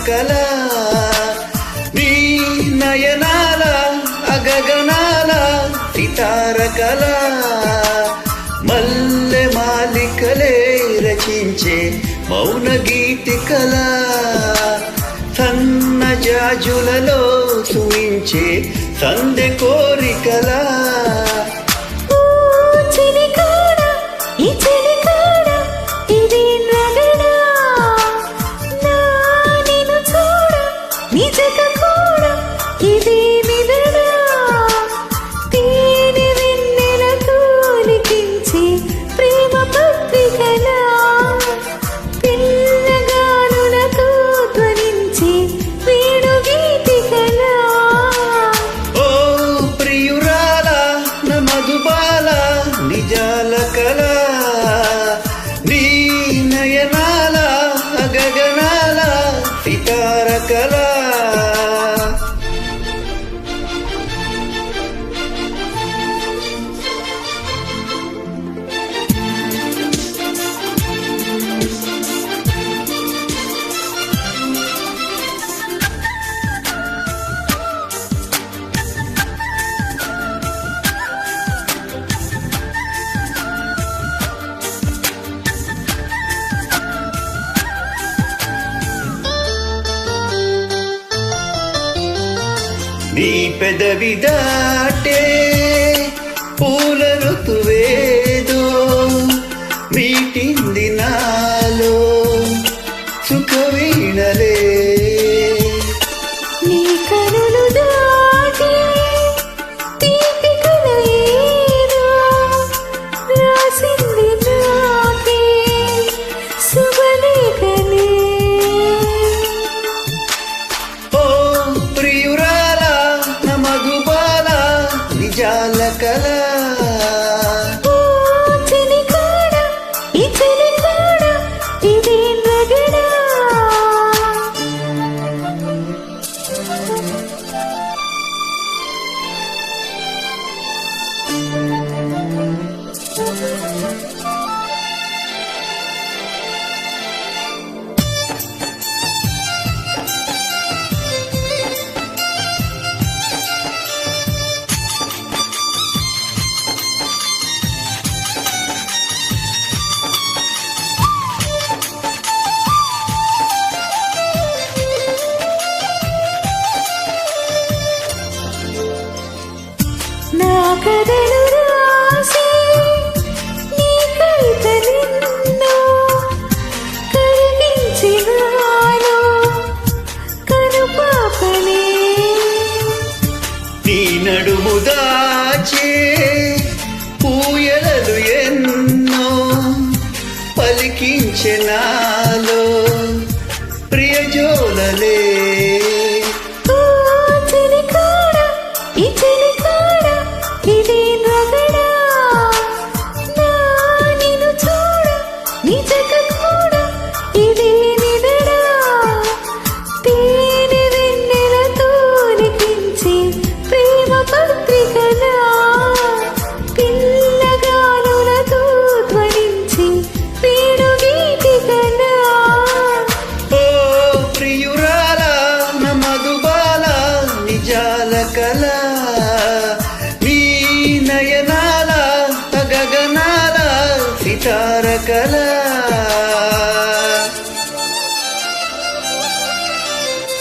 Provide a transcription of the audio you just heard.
కళ నీ నయనాల అగగనాల సితార కళ మల్లె మాలికలే రచించే మౌన గీతికల సన్న జాజులలో చూయించే సందె కోరికల నిజాల కళ నీ నయనాల గగనాల సితార కళ నీ పెదవి దాటే పూల ఋతువేదో మీటింది నాలో సుఖవీణలే నీ కనులు దాటి తీపి కల ఏదో రాసింది నాకే శుభలేఖలే నిజాల కళ కథలు రాసి నీ కవితలెన్నో కరిగించినాను కనుపాపలే నీ నడుము దాచే పూయలలు ఎన్నో పలికించె నాలో ప్రియజోలలే కళ నీ నయనాల గగనాల సితార కళ